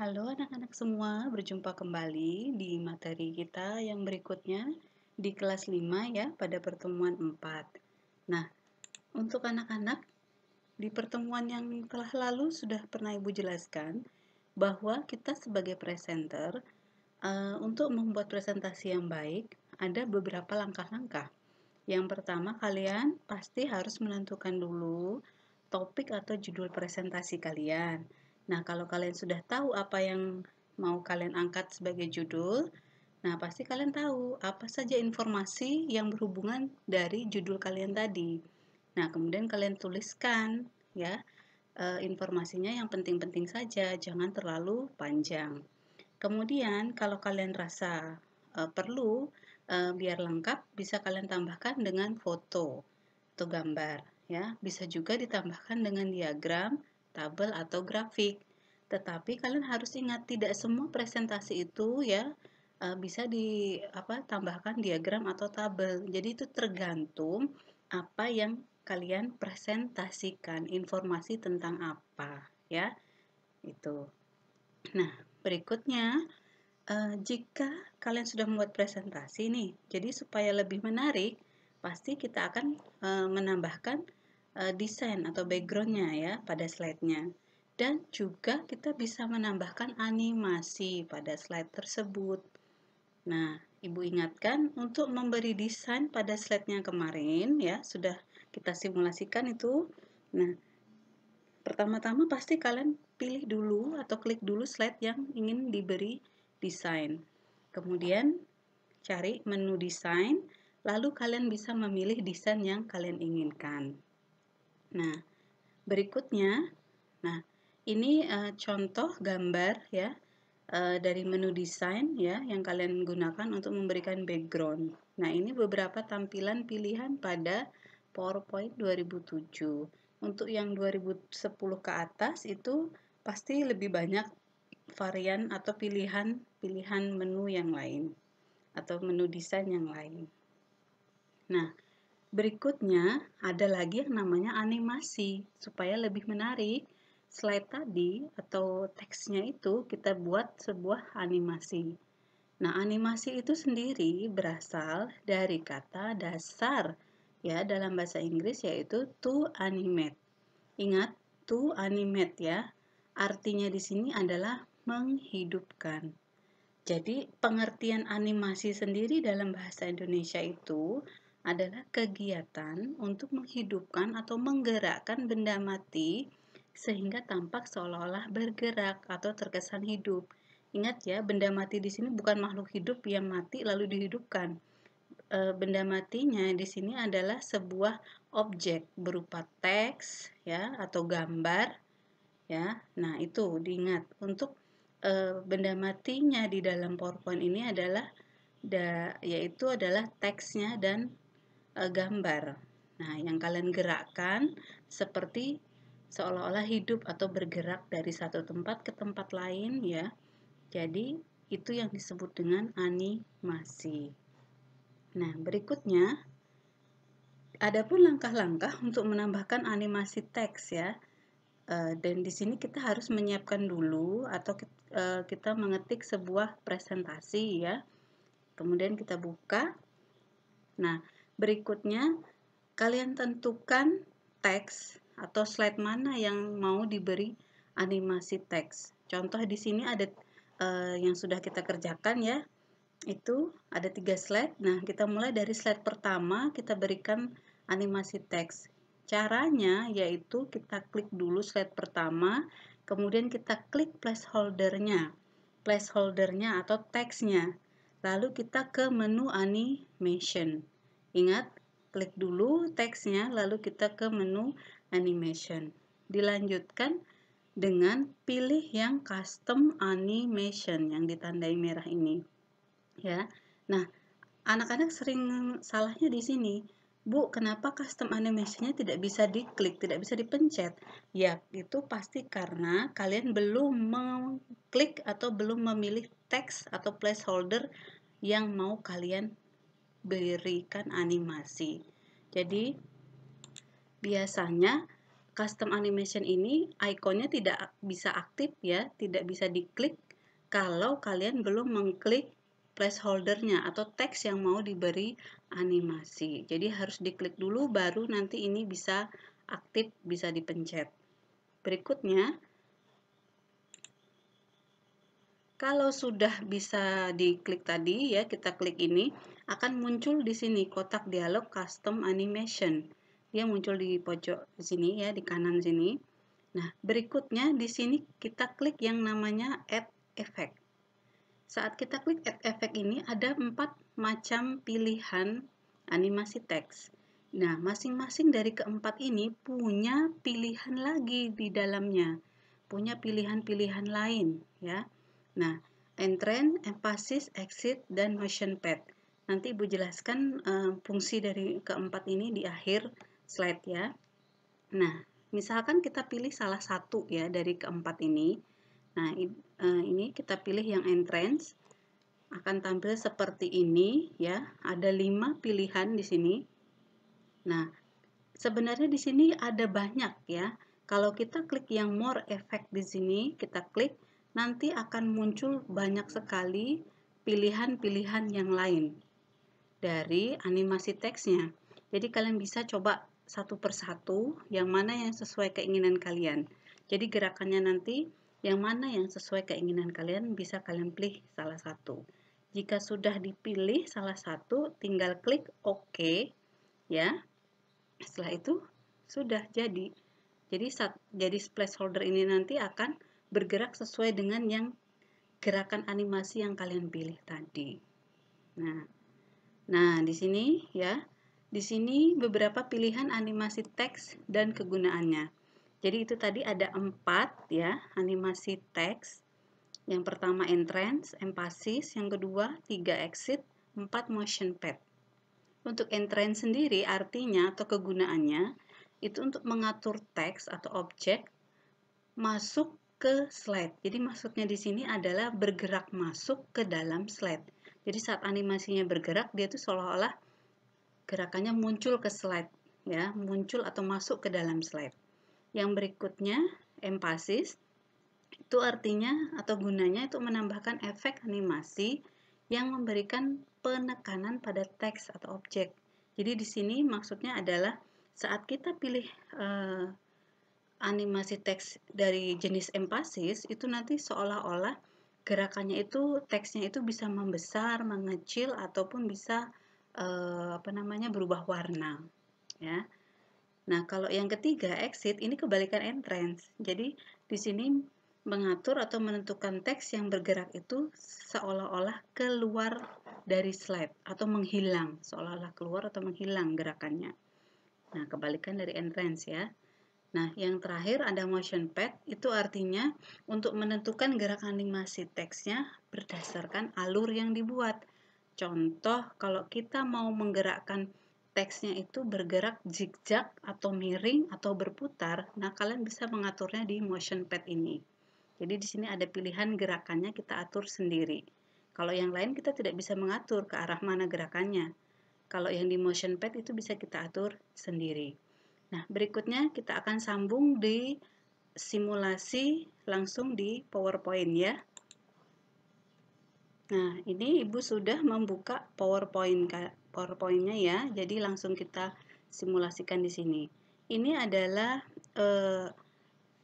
Halo anak-anak semua, berjumpa kembali di materi kita yang berikutnya di kelas 5 ya, pada pertemuan 4. Nah, untuk anak-anak, di pertemuan yang telah lalu sudah pernah Ibu jelaskan bahwa kita sebagai presenter, untuk membuat presentasi yang baik, ada beberapa langkah-langkah. Yang pertama, kalian pasti harus menentukan dulu topik atau judul presentasi kalian. Nah, kalau kalian sudah tahu apa yang mau kalian angkat sebagai judul, nah pasti kalian tahu apa saja informasi yang berhubungan dari judul kalian tadi. Nah, kemudian kalian tuliskan ya, informasinya yang penting-penting saja, jangan terlalu panjang. Kemudian kalau kalian rasa perlu biar lengkap, bisa kalian tambahkan dengan foto atau gambar ya. Bisa juga ditambahkan dengan diagram, tabel atau grafik. Tetapi kalian harus ingat tidak semua presentasi itu ya bisa ditambahkan diagram atau tabel. Jadi itu tergantung apa yang kalian presentasikan, informasi tentang apa ya. Itu. Nah, berikutnya jika kalian sudah membuat presentasi nih, jadi supaya lebih menarik, pasti kita akan menambahkan desain atau backgroundnya ya pada slide-nya. Dan juga kita bisa menambahkan animasi pada slide tersebut. Nah, Ibu ingatkan untuk memberi desain pada slide-nya kemarin ya, sudah kita simulasikan itu. Nah, pertama-tama pasti kalian pilih dulu atau klik dulu slide yang ingin diberi desain. Kemudian cari menu desain, lalu kalian bisa memilih desain yang kalian inginkan. Nah, berikutnya, nah ini contoh gambar ya dari menu desain ya yang kalian gunakan untuk memberikan background. Nah, ini beberapa tampilan pilihan pada PowerPoint 2007. Untuk yang 2010 ke atas itu pasti lebih banyak varian atau pilihan menu yang lain atau menu desain yang lain. Nah, berikutnya ada lagi yang namanya animasi. Supaya lebih menarik, slide tadi atau teksnya itu kita buat sebuah animasi. Nah, animasi itu sendiri berasal dari kata dasar ya dalam bahasa Inggris yaitu to animate. Ingat, to animate ya. Artinya di sini adalah menghidupkan. Jadi, pengertian animasi sendiri dalam bahasa Indonesia itu adalah kegiatan untuk menghidupkan atau menggerakkan benda mati sehingga tampak seolah-olah bergerak atau terkesan hidup. Ingat ya, benda mati di sini bukan makhluk hidup yang mati lalu dihidupkan. Benda matinya di sini adalah sebuah objek berupa teks ya atau gambar ya. Nah, itu diingat untuk benda matinya di dalam PowerPoint ini adalah yaitu adalah teksnya dan gambar. Nah, yang kalian gerakkan seperti seolah-olah hidup atau bergerak dari satu tempat ke tempat lain ya. Jadi, itu yang disebut dengan animasi. Nah, berikutnya adapun langkah-langkah untuk menambahkan animasi teks ya. Dan di sini kita harus menyiapkan dulu atau kita mengetik sebuah presentasi ya. Kemudian kita buka. Nah, berikutnya kalian tentukan teks atau slide mana yang mau diberi animasi teks. Contoh di sini ada yang sudah kita kerjakan ya. Itu ada 3 slide. Nah, kita mulai dari slide pertama, kita berikan animasi teks. Caranya yaitu kita klik dulu slide pertama, kemudian kita klik placeholder-nya. Placeholder-nya atau teksnya. Lalu kita ke menu animation. Ingat, klik dulu teksnya, lalu kita ke menu animation. Dilanjutkan dengan pilih yang custom animation yang ditandai merah ini. Ya. Nah, anak-anak sering salahnya di sini. Bu, kenapa custom animation-nya tidak bisa diklik, tidak bisa dipencet? Ya, itu pasti karena kalian belum mengklik atau belum memilih teks atau placeholder yang mau kalian berikan animasi. Jadi, biasanya custom animation ini ikonnya tidak bisa aktif ya, tidak bisa diklik kalau kalian belum mengklik placeholdernya atau teks yang mau diberi animasi. Jadi harus diklik dulu baru nanti ini bisa aktif, bisa dipencet. Berikutnya, kalau sudah bisa diklik tadi ya, kita klik ini, akan muncul di sini kotak dialog custom animation. Dia muncul di pojok sini ya, di kanan sini. Nah, berikutnya di sini kita klik yang namanya add effect. Saat kita klik add effect ini ada 4 macam pilihan animasi teks. Nah, masing-masing dari keempat ini punya pilihan lagi di dalamnya. Punya pilihan-pilihan lain ya. Nah, entrance, emphasis, exit, dan motion pad. Nanti Ibu jelaskan fungsi dari keempat ini di akhir slide ya. Nah, misalkan kita pilih salah satu ya dari keempat ini. Nah, ini kita pilih yang entrance. Akan tampil seperti ini ya. Ada 5 pilihan di sini. Nah, sebenarnya di sini ada banyak ya. Kalau kita klik yang more effect di sini, kita klik, nanti akan muncul banyak sekali pilihan-pilihan yang lain dari animasi teksnya. Jadi kalian bisa coba satu persatu yang mana yang sesuai keinginan kalian. Jadi gerakannya nanti yang mana yang sesuai keinginan kalian bisa kalian pilih salah satu. Jika sudah dipilih salah satu, tinggal klik OK ya. Setelah itu sudah jadi. Jadi placeholder ini nanti akan bergerak sesuai dengan yang gerakan animasi yang kalian pilih tadi. Nah, di sini ya. Di sini beberapa pilihan animasi teks dan kegunaannya. Jadi itu tadi ada 4 ya, animasi teks. Yang pertama entrance, emphasis, yang kedua 3 exit, 4 motion pad. Untuk entrance sendiri artinya atau kegunaannya itu untuk mengatur teks atau objek masuk ke slide. Jadi maksudnya di sini adalah bergerak masuk ke dalam slide. Jadi saat animasinya bergerak dia tuh seolah-olah gerakannya muncul ke slide ya, muncul atau masuk ke dalam slide. Yang berikutnya emphasis itu artinya atau gunanya itu menambahkan efek animasi yang memberikan penekanan pada teks atau objek. Jadi di sini maksudnya adalah saat kita pilih animasi teks dari jenis emphasis itu nanti seolah-olah gerakannya itu teksnya itu bisa membesar, mengecil ataupun bisa berubah warna ya. Nah, kalau yang ketiga exit ini kebalikan entrance. Jadi di sini mengatur atau menentukan teks yang bergerak itu seolah-olah keluar dari slide atau menghilang, seolah-olah keluar atau menghilang gerakannya. Nah, kebalikan dari entrance ya. Nah, yang terakhir ada motion pad, itu artinya untuk menentukan gerak animasi teksnya berdasarkan alur yang dibuat. Contoh, kalau kita mau menggerakkan teksnya itu bergerak zigzag atau miring atau berputar, nah kalian bisa mengaturnya di motion pad ini. Jadi di sini ada pilihan gerakannya kita atur sendiri. Kalau yang lain kita tidak bisa mengatur ke arah mana gerakannya. Kalau yang di motion pad itu bisa kita atur sendiri. Nah, berikutnya kita akan sambung di simulasi langsung di PowerPoint ya. Nah, ini Ibu sudah membuka PowerPoint-nya ya. Jadi langsung kita simulasikan di sini. Ini adalah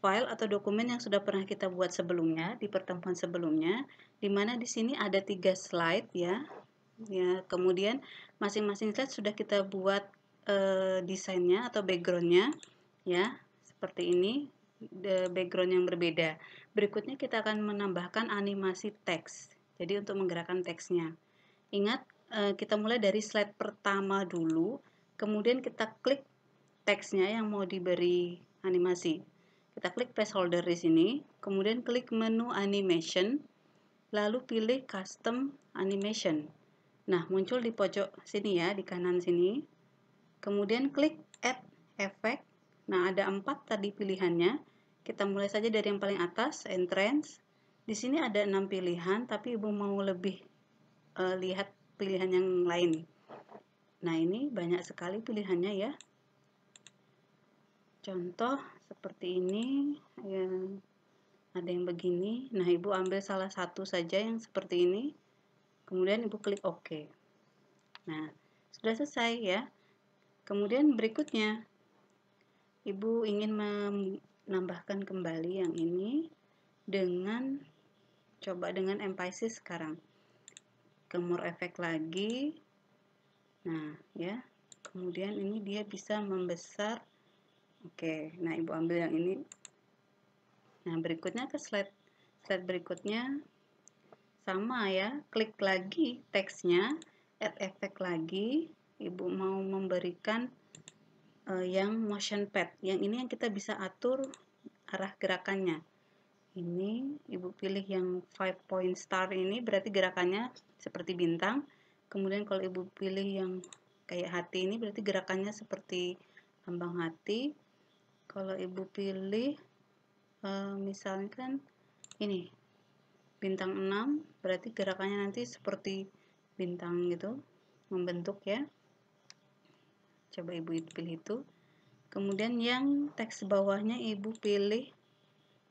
file atau dokumen yang sudah pernah kita buat sebelumnya di pertemuan sebelumnya, di mana di sini ada 3 slide ya. Ya, kemudian masing-masing slide sudah kita buat desainnya atau backgroundnya ya, seperti ini, background yang berbeda. Berikutnya kita akan menambahkan animasi teks. Jadi untuk menggerakkan teksnya. Ingat, kita mulai dari slide pertama dulu, kemudian kita klik teksnya yang mau diberi animasi. Kita klik placeholder di sini, kemudian klik menu animation, lalu pilih custom animation. Nah, muncul di pojok sini ya, di kanan sini. Kemudian klik add effect. Nah, ada 4 tadi pilihannya. Kita mulai saja dari yang paling atas, entrance. Di sini ada 6 pilihan, tapi Ibu mau lebih lihat pilihan yang lain. Nah, ini banyak sekali pilihannya ya. contoh seperti ini, ya, ada yang begini. Nah, Ibu ambil salah satu saja yang seperti ini, kemudian Ibu klik OK. Nah, sudah selesai ya. Kemudian berikutnya, Ibu ingin menambahkan kembali yang ini dengan coba dengan emphasis sekarang. Ke more effect lagi. Nah, ya. Kemudian ini dia bisa membesar. Oke, nah Ibu ambil yang ini. Nah, berikutnya ke slide berikutnya sama ya. Klik lagi teksnya, add effect lagi. Ibu mau memberikan yang motion pad. Yang ini yang kita bisa atur arah gerakannya. Ini Ibu pilih yang 5 point star ini berarti gerakannya seperti bintang. Kemudian kalau Ibu pilih yang kayak hati ini berarti gerakannya seperti lambang hati. Kalau Ibu pilih misalkan ini bintang 6 berarti gerakannya nanti seperti bintang gitu, membentuk ya. Coba Ibu pilih itu. Kemudian yang teks bawahnya Ibu pilih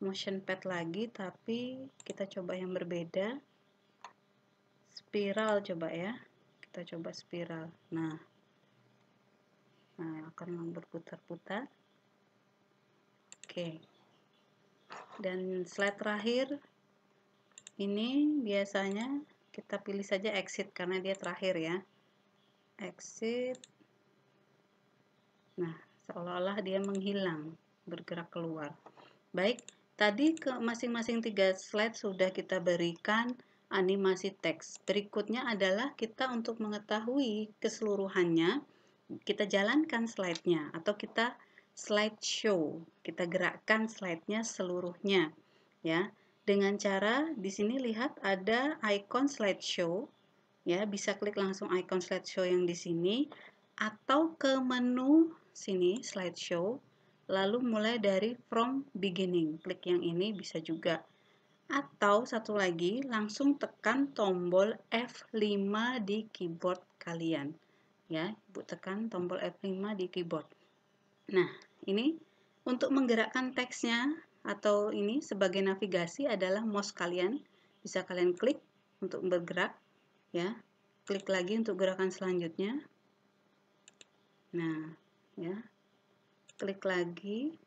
motion pad lagi, tapi kita coba yang berbeda. Spiral coba ya. Kita coba spiral. Nah akan berputar-putar. Oke. Dan slide terakhir ini biasanya kita pilih saja exit karena dia terakhir ya. Exit. Nah, seolah-olah dia menghilang, bergerak keluar. Baik, tadi ke masing-masing 3 slide sudah kita berikan animasi teks. Berikutnya adalah kita untuk mengetahui keseluruhannya, kita jalankan slide-nya atau kita slideshow. Kita gerakkan slide-nya seluruhnya ya. Dengan cara di sini lihat ada icon slideshow ya, bisa klik langsung icon slideshow yang di sini atau ke menu sini slideshow. Lalu mulai dari from beginning, klik yang ini bisa juga. Atau satu lagi, langsung tekan tombol F5 di keyboard kalian. Ya, Ibu tekan tombol F5 di keyboard. Nah, ini untuk menggerakkan teksnya atau ini sebagai navigasi adalah mouse kalian. Bisa kalian klik untuk bergerak, ya. Klik lagi untuk gerakan selanjutnya. Nah, ya. Klik lagi.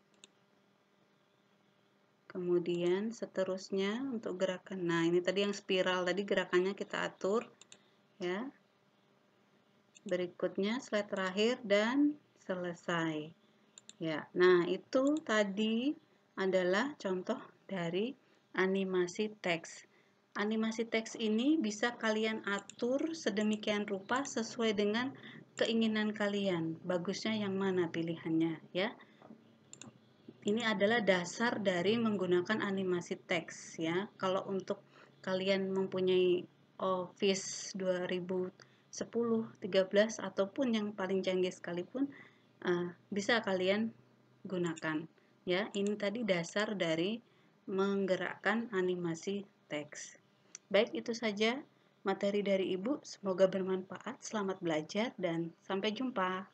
Kemudian seterusnya untuk gerakan. Nah, ini tadi yang spiral tadi gerakannya kita atur ya. Berikutnya slide terakhir dan selesai. Ya. Nah, itu tadi adalah contoh dari animasi teks. Animasi teks ini bisa kalian atur sedemikian rupa sesuai dengan keinginan kalian. Bagusnya yang mana pilihannya ya. Ini adalah dasar dari menggunakan animasi teks ya. Kalau untuk kalian mempunyai Office 2010, 13 ataupun yang paling canggih sekalipun bisa kalian gunakan ya. Ini tadi dasar dari menggerakkan animasi teks. Baik, itu saja materi dari Ibu. Semoga bermanfaat. Selamat belajar dan sampai jumpa.